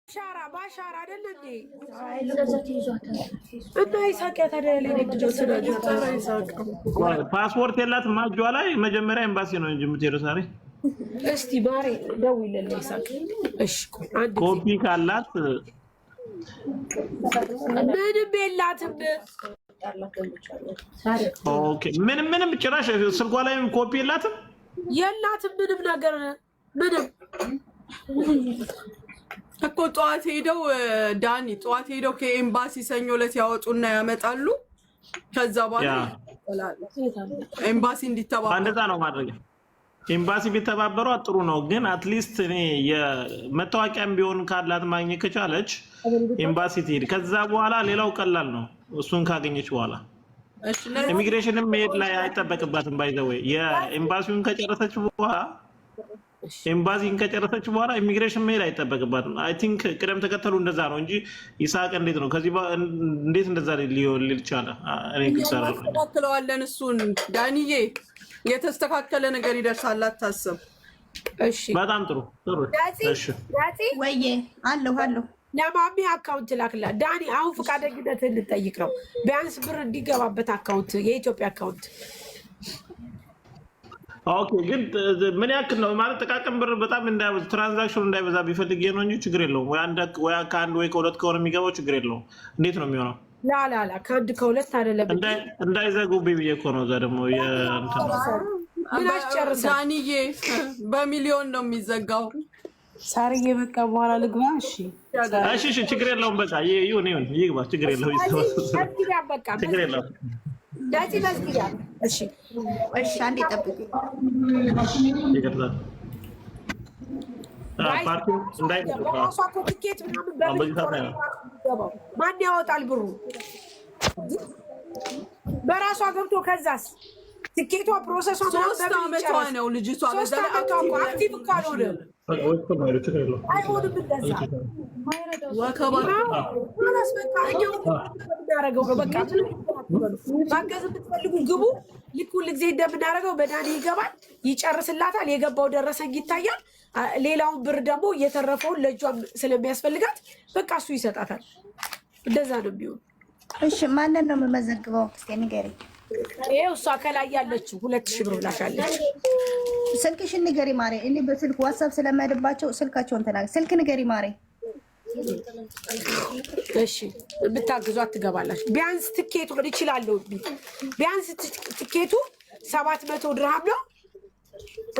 ባሻራ አይደል እንዴ? እና ይሳቅ ያታደለ ፓስፖርት የላት ማጇ ላይ መጀመሪያ ኤምባሲ ነው እንጂ የምትሄደው ዛሬ። እስቲ ማሬ ደውይልኝ ይሳቅ። እሺ ኮፒ ካላት ምንም የላትም። ኦኬ ምንም ጭራሽ ስልኳ ላይም ኮፒ የላትም ምንም ነገር ምንም እኮ ጠዋት ሄደው ዳኒ ጠዋት ሄደው ከኤምባሲ ሰኞ ዕለት ያወጡና ያመጣሉ። ከዛ በኋላ ኤምባሲ እንዲተባበሩ እንደዛ ነው ማድረግ። ኤምባሲ ቢተባበሩ ጥሩ ነው፣ ግን አትሊስት እኔ የመታወቂያም ቢሆን ካላት ማግኘት ከቻለች ኤምባሲ ትሄድ። ከዛ በኋላ ሌላው ቀላል ነው፣ እሱን ካገኘች በኋላ ኢሚግሬሽንም መሄድ ላይ አይጠበቅባትም። ባይዘው የኤምባሲውን ከጨረሰች በኋላ ኢሚግሬሽን መሄድ አይጠበቅባትም። አይ ቲንክ ቅደም ተከተሉ እንደዛ ነው እንጂ ይሳቅ እንዴት ነው ከዚህ እንዴት እንደዛ ሊል ይችላል? እኔ ግልጻለሁ ተከታተለዋለን። እሱን ዳንዬ የተስተካከለ ነገር ይደርሳል፣ አታስብ። እሺ በጣም ጥሩ። እሺ ወይዬ አለሁ ለማሚ አካውንት ላክላ። ዳኒ አሁን ፈቃደኝነትን ልጠይቅ ነው፣ ቢያንስ ብር እንዲገባበት አካውንት፣ የኢትዮጵያ አካውንት። ኦኬ ግን ምን ያክል ነው ማለት ጥቃቅን ብር በጣም እንዳይበዛ ትራንዛክሽኑ እንዳይበዛ ቢፈልግ ነው እንጂ ችግር የለውም። ወይ ከአንድ ወይ ከሁለት ከሆነ የሚገባው ችግር የለውም። እንዴት ነው የሚሆነው? ላላላ ከአንድ ከሁለት አይደለም እንዳይዘጉብኝ ብዬ እኮ ነው። እዛ ደግሞ ዳንዬ በሚሊዮን ነው የሚዘጋው። ሳርዬ በቃ በኋላ ልግባ። እሺ ችግር የለውም። በቃ ይሁን ይግባ፣ ችግር የለውም። ችግር የለውም። ዳቲ መስጊያ እሺ አንዴ ጠብቁ። ይቀጥላል። ፓርቲው እንዳይገባ ቲኬት ምናምን ማን ያወጣል ብሩ? በራሷ ገብቶ ከዛስ ቲኬቷ ፕሮሰሷ 3 ዓመቷ ነው ልጅቷ። በዛ አክቲቭ ካልሆነ አይሆንም። እንደዛ ማገዝ የምትፈልጉ ግቡ። ልክ ሁል ጊዜ እንደምናደርገው በዳኒ ይገባል፣ ይጨርስላታል። የገባው ደረሰኝ ይታያል። ሌላውን ብር ደግሞ እየተረፈውን ለእጇም ስለሚያስፈልጋት በቃ እሱ ይሰጣታል። እንደዛ ነው የሚሆን። እሺ ማንን ነው የምመዘግበው? እስኪ ንገሪኝ። ይኸው እሷ ከላይ ያለችው 2000 ብር ብላሻለች። ስልክሽን ንገሪ ማሬ። እኔ በስልክ ዋትስአፕ ስለማይደባቸው ስልካቸውን ተናገር። ስልክ ንገሪ ማሬ። እሺ ብታግዟት ትገባላችሁ። ቢያንስ ትኬቱ እችላለሁ። ቢያንስ ትኬቱ 700 ድርሃም ነው።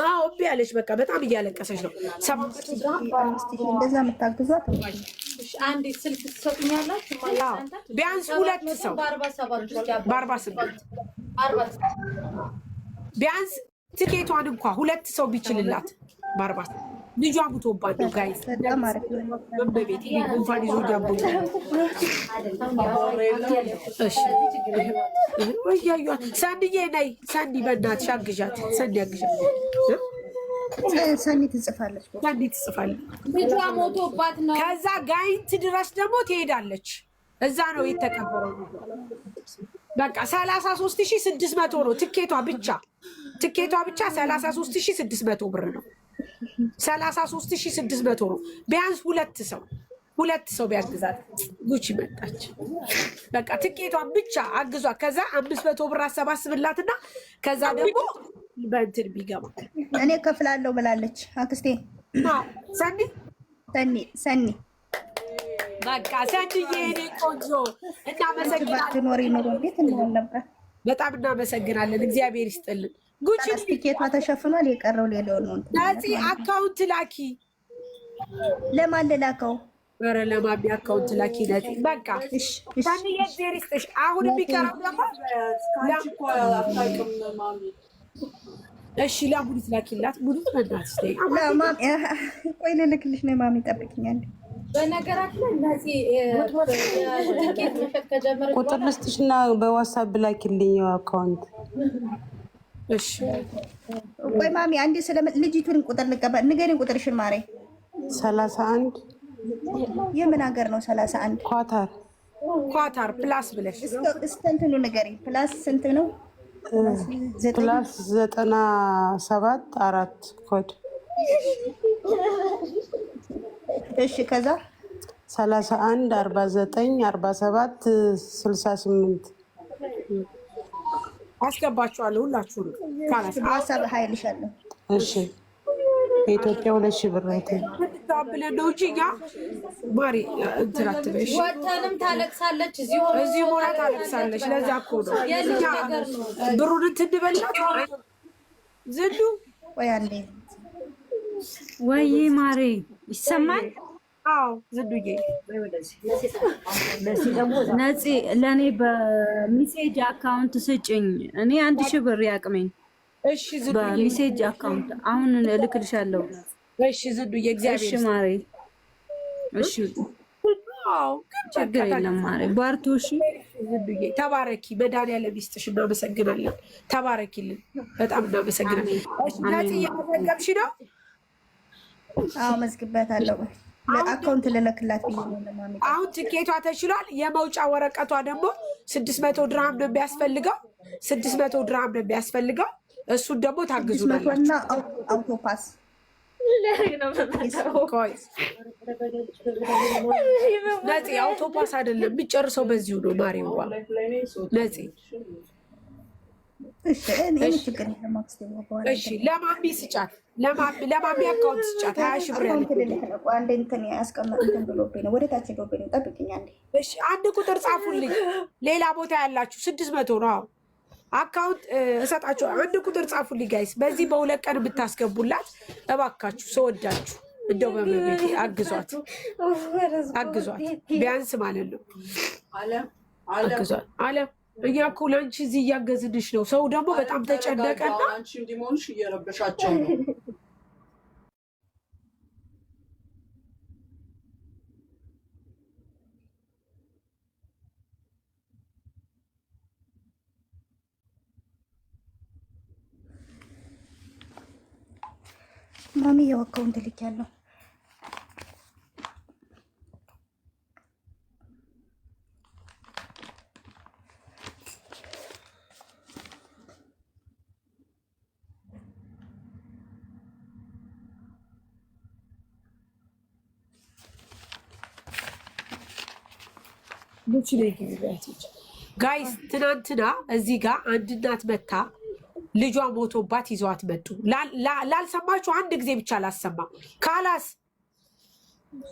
አዎ እምቢ አለች። በቃ በጣም እያለቀሰች ነው። 700 ድርሃም እንደዛ የምታግዟት አንዴ ስልክ ትሰጡኛላችሁ ማለት ነው። ቢያንስ ሁለት ሰው በ48 ቢያንስ ትኬቷን እንኳን ሁለት ሰው ቢችልላት በ40 ልጇ ሙቶባት ነው። ጋይስ በቤት ጉንፋን ይዞ ጃቦኝ። እሺ ወያዩዋ ሳንዲዬ ነይ። ሳንዲ በእናትሽ አግዣት። ሳንዲ አግዣት። ሳንዲ ትጽፋለች። ልጇ ሞቶባት ነው። ከዛ ጋይንት ድረስ ደግሞ ትሄዳለች። እዛ ነው የተቀበረው። በቃ 33600 ነው ትኬቷ ብቻ 33600 ብር ነው። 33600 ነው። ቢያንስ ሁለት ሰው ቢያግዛት ጉቺ መጣች። በቃ ትኬቷን ብቻ አግዟ። ከዛ 500 ብር አሰባስብላትና ከዛ ደግሞ በእንትን ቢገባ እኔ ከፍላለሁ ብላለች አክስቴ ሰኒ። በቃ ሰኒዬ እኔ ቆንጆ እናመሰግናለን። በጣም እናመሰግናለን። እግዚአብሔር ይስጥልን። ጉቺ ቲኬቷ ተሸፍኗል። የቀረው ሌላው ነው። አካውንት ላኪ። ለማን ልላከው? ኧረ ለማሚ አካውንት ላኪ። ነፂ በቃ ሰኒዬ እግዚአብሔር ይስጥሽ። አሁን የሚቀረው ደግሞ እሺ ለሙኒት ላኪላት። ሙኒት በእናትሽ ማሚ ቆይ ልልክልሽ ነው። ማሚ ጠብቂኛል። በነገራችን ላይ እነዚህ ቲኬት መሸጥ ከጀመረ ቁጥር ልስጥሽና በዋትስአፕ ላኪልኝ አካውንት። እሺ ቆይ ማሚ አንዴ ልጅቱን ቁጥር ልቀበል። ንገሪኝ ቁጥርሽን ማሬ። 31 የምን ሀገር ነው? 31 ኳታር ፕላስ ብለሽ እስከ ንገሪኝ። ፕላስ ስንት ነው? ፕላስ 97 4 ኮድ። እሺ ከዛ 31 49 47 68 አስገባችኋለሁ ሁላችሁም ካላስ በዋትስአፕ ሀይልሻለሁ። እሺ በኢትዮጵያ 2000 ብር አይተኝ ብለን ነው እንጂ እኛ ማሪ እንትን አትበሽ። ወተንም ታለቅሳለች እዚህ ሆና ታለቅሳለች። ለዛ እኮ ነው ብሩን እንትንበላት ዝሉ ወይ አንዴ ወይ ማሪ ይሰማል? አዎ ዝዱዬ ነፂ ለኔ በሜሴጅ አካውንት ስጭኝ። እኔ 1000 ብር ያቅመኝ። እሺ ዝዱዬ በሜሴጅ አካውንት አሁን እልክልሻለሁ። እሺ ዝዱዬ እግዚአብሔር እሺ ማሪ እሺ አዎ ችግር የለም ማሪ ባርቱ። እሺ ዝዱዬ ተባረኪ። መድኃኒዓለም ይስጥሽ። እናመሰግናለን። ተባረኪልን። በጣም እናመሰግናለን። እሺ ነፂ እየመዘገብሽ ነው? አዎ መዝግበታለሁ። ለአካውንት ልለክላት ብዬ ነው ለማሚ። አሁን ትኬቷ ተችሏል። የመውጫ ወረቀቷ ደግሞ 600 ድርሃም ነው የሚያስፈልገው። 600 ድርሃም ነው የሚያስፈልገው። እሱን ደግሞ ታግዙናላችሁ። 600 እና አውቶፓስ ነፂ አውቶፓስ አይደለም የሚጨርሰው በዚሁ ነው። ማሪዋ ነፂ እሺ ለማሚ ስጫት። ለማሚ አካውንት ስጫት 20 ሺህ ብር ያለ አንዴ እንትን ያስቀመጥኩትን ብሎብኝ ነው። ወደ ታች ብሎብኝ ነው። ጠብቅኝ አንዴ። እሺ አንድ ቁጥር ጻፉልኝ። ሌላ ቦታ ያላችሁ 600 ነው አካውንት እሰጣችሁ። አንድ ቁጥር ጻፉልኝ ጋይስ። በዚህ በሁለት ቀን ብታስገቡላት እባካችሁ። ሰወዳችሁ እንደው በመቤት አግዟት ቢያንስ ማለት ነው። አግዟት አለም እኛ እኮ ለአንቺ እዚህ እያገዝንሽ ነው። ሰው ደግሞ በጣም ተጨነቀና አንቺ እንዲሞንሽ እየረበሻቸው ነው። ማሚ የወካውን ትልኪያለሁ። ጋይስ ትናንትና እዚህ ጋር አንድ እናት መታ ልጇ ሞቶባት ይዘዋት መጡ። ላልሰማችሁ አንድ ጊዜ ብቻ ላሰማ ካላስ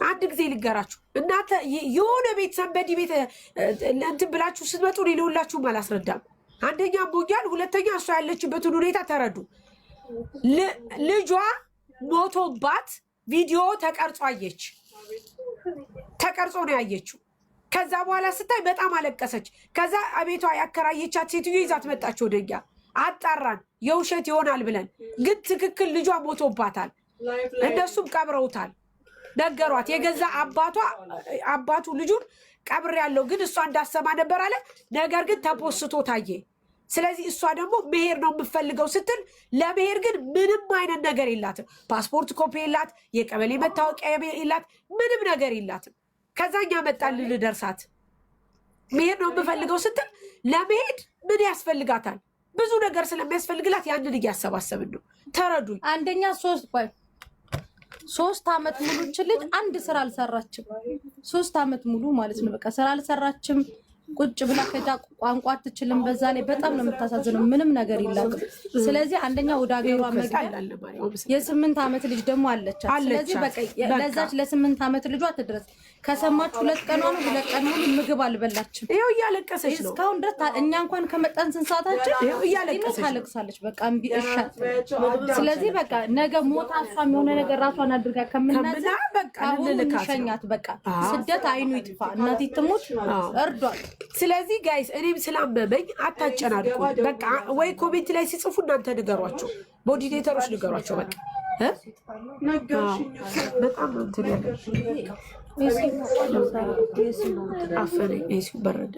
አንድ ጊዜ ልገራችሁ። እናንተ የሆነ ቤት ሰንበዲ ቤት እንትን ብላችሁ ስትመጡ ሌሎላችሁም አላስረዳም። አንደኛ ሞኛል፣ ሁለተኛ እሷ ያለችበትን ሁኔታ ተረዱ። ልጇ ሞቶባት ቪዲዮ ተቀርጾ አየች። ተቀርጾ ነው ያየችው። ከዛ በኋላ ስታይ በጣም አለቀሰች። ከዛ አቤቷ ያከራየቻት ሴትዮ ይዛት መጣች ወደኛ። አጣራን የውሸት ይሆናል ብለን፣ ግን ትክክል ልጇ ሞቶባታል። እነሱም ቀብረውታል። ነገሯት። የገዛ አባቱ ልጁን ቀብር ያለው ግን እሷ እንዳሰማ ነበር አለ። ነገር ግን ተፖስቶ ታየ። ስለዚህ እሷ ደግሞ መሄድ ነው የምፈልገው ስትል ለመሄድ ግን ምንም አይነት ነገር የላትም። ፓስፖርት ኮፒ የላት፣ የቀበሌ መታወቂያ የላት፣ ምንም ነገር የላትም። ከዛኛ መጣልን ልደርሳት መሄድ ነው የምፈልገው ስትል ለመሄድ ምን ያስፈልጋታል? ብዙ ነገር ስለሚያስፈልግላት ያንን እያሰባሰብን ነው። ተረዱኝ። አንደኛ 3 ዓመት ሙሉ ልጅ አንድ ስራ አልሰራችም። 3 ዓመት ሙሉ ማለት ነው። በቃ ስራ አልሰራችም። ቁጭ ብላ ከዛ ቋንቋ አትችልም። በዛ ላይ በጣም ነው የምታሳዝነው። ምንም ነገር የላትም። ስለዚህ አንደኛ ወደ ሀገሯ መግቢያ የ8 ዓመት ልጅ ደግሞ አለቻት። ስለዚህ በቃ ለዛች ለ8 ዓመት ልጇ ትድረስ። ከሰማች 2 ቀኗ ነው። 2 ቀን ሙሉ ምግብ አልበላችም። ይኸው እያለቀሰች ነው እስካሁን ድረስ። እኛ እንኳን ከመጣን ስንት ሰዓታችን ታለቅሳለች። በቃ እምቢ እሻት። ስለዚህ በቃ ነገ ሞታ እሷም የሆነ ነገር ራሷን አድርጋ ከምናዛ አሁን ሸኛት። በቃ ስደት አይኑ ይጥፋ። እናቴ ትሙት እርዷል። ስለዚህ ጋይስ እኔም ስላመመኝ አታጨናድቁ። በቃ ወይ ኮሜንት ላይ ሲጽፉ እናንተ ንገሯቸው፣ ሞዲሬተሮች ንገሯቸው። በቃ በጣም እንትን ያለ በረደ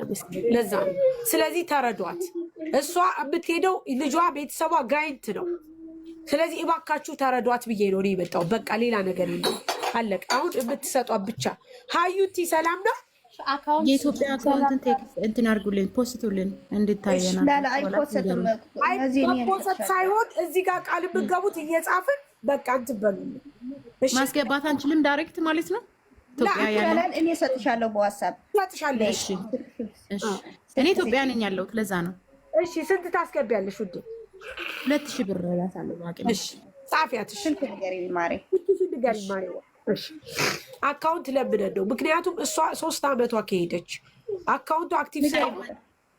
ለዛ ነው። ስለዚህ ተረዷት። እሷ የምትሄደው ልጇ ቤተሰቧ ጋይንት ነው። ስለዚህ እባካችሁ ተረዷት ብዬ ነው እኔ የመጣው። በቃ ሌላ ነገር የለም። አለቀ። አሁን የምትሰጧት ብቻ። ሀዩቲ ሰላም ነው። የኢትዮጵያ አካውንትን እንትን አድርጉልን፣ ፖስቱልን እንድታየናል። ፖስት ሳይሆን እዚህ ጋር ቃል የምትገቡት እየጻፍን በቃ እንትን በሉልን። ማስገባት አንችልም ዳይሬክት ማለት ነው። ኢትዮጵያ ያለ እኔ እሰጥሻለሁ በዋትስአፕ ትሰጥሻለሽ። እሺ እኔ ኢትዮጵያ ነኝ ያለሁት ለዛ ነው። እሺ ስንት ታስገቢያለሽ ውዴ? 2000 ብር እላታለሁ ማቀም። እሺ ጻፊያት። እሺ ስልክ ንገሪኝ ማሬ። እሺ አካውንት ለምነን ነው ምክንያቱም እሷ 3 ዓመቷ ከሄደች አካውንቱ አክቲቭ ሳይሆን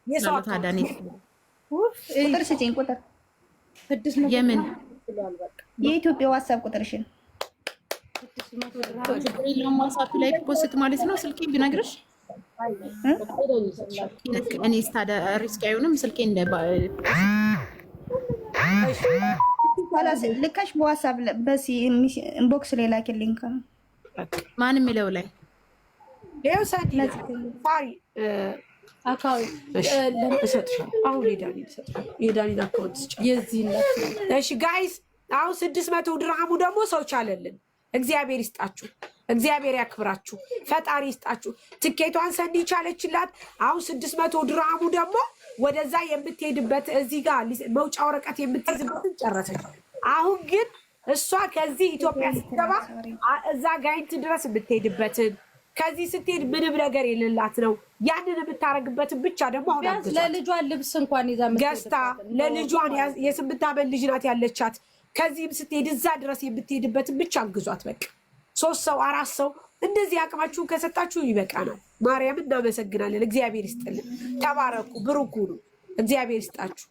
የሰው ታዳኒ ቁጥር ስጪኝ። ቁጥር የምን የኢትዮጵያ ዋትስአፕ ቁጥርሽን ዋትስአፕ ላይ ፖስት ማለት ነው። ስልኬን ቢነግርሽ እኔ ስታዳ ሪስክ አይሆንም። ስልኬ እንደ ልካሽ በዋትስአፕ በሲ ኢንቦክስ ላይ ላኪልኝ። ማን የሚለው ላይ ይኸው ሳዲ ፋሪ አካውንት አሁን የዳኒን አካውንት ስጭ። እሺ ጋይስ አሁን 600 ድርሃሙ ደግሞ ሰው ቻለልን። እግዚአብሔር ይስጣችሁ፣ እግዚአብሔር ያክብራችሁ፣ ፈጣሪ ይስጣችሁ። ትኬቷን ሰንዲ ቻለችላት። አሁን 600 ድርሃሙ ደግሞ ወደዛ የምትሄድበት እዚህ ጋር መውጫ ወረቀት የምትይዝበትን ጨረሰች። አሁን ግን እሷ ከዚህ ኢትዮጵያ ስትገባ እዛ ጋይንት ድረስ የምትሄድበትን ከዚህ ስትሄድ ምንም ነገር የሌላት ነው። ያንን የምታረግበትን ብቻ ደግሞ አሁን ቢያንስ ለልጇን ልብስ እንኳን ይዛ ገዝታ ለልጇን የ8 ዓመት ልጅ ናት ያለቻት። ከዚህም ስትሄድ እዛ ድረስ የምትሄድበትን ብቻ አግዟት። በቃ 3 ሰው 4 ሰው እንደዚህ አቅማችሁን ከሰጣችሁ ይበቃናል። ማርያም እናመሰግናለን። እግዚአብሔር ይስጥልን። ተባረኩ፣ ብሩኩ ነው። እግዚአብሔር ይስጣችሁ።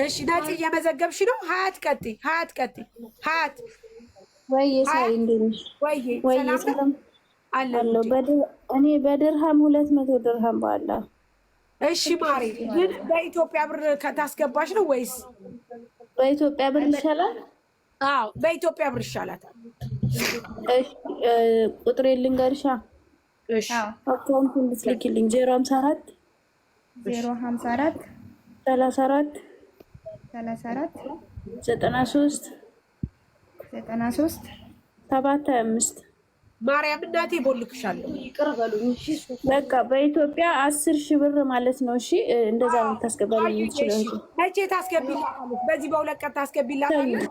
እሺ ናቲ እየመዘገብሽ ነው። ሀያት ቀጥይ፣ ሀያት ቀጥይ። ሀያት ወይ ሳይ እንደነሽ ወይ ሰላም አለው። እኔ በድርሃም 200 ድርሃም ባላ። እሺ ማሪ ግን በኢትዮጵያ ብር ከታስገባሽ ነው ወይስ በኢትዮጵያ ብር ይሻላል? አዎ በኢትዮጵያ ብር ይሻላታል። እሺ ቁጥሬ ልንገርሻ። እሺ አካውንቱን ልትልኪልኝ 054 054 34 34 93 93 725 ማርያም እናቴ ቦልክሻለሁ። ይቅር በሉኝ። እሺ በቃ በኢትዮጵያ 10,000 ብር ማለት ነው። እሺ እንደዛ ነው ታስገባልኝ ይችላል። መቼ ታስገቢላታለሽ? በዚህ በሁለት ቀን ታስገቢላታለሽ?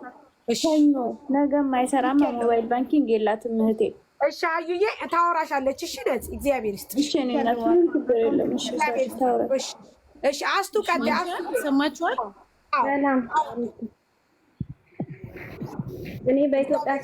እሺ ነገም አይሰራም። ሞባይል ባንኪንግ የላትም እህቴ። እሺ አዩዬ ታወራሻለች። እሺ ነጽ እግዚአብሔር ይስጥሽ። እሺ እኔ እናት ምን ችግር የለም። እሺ እሺ አስቱ ቀጥ ሰማችኋል? ሰላም እኔ በኢትዮጵያ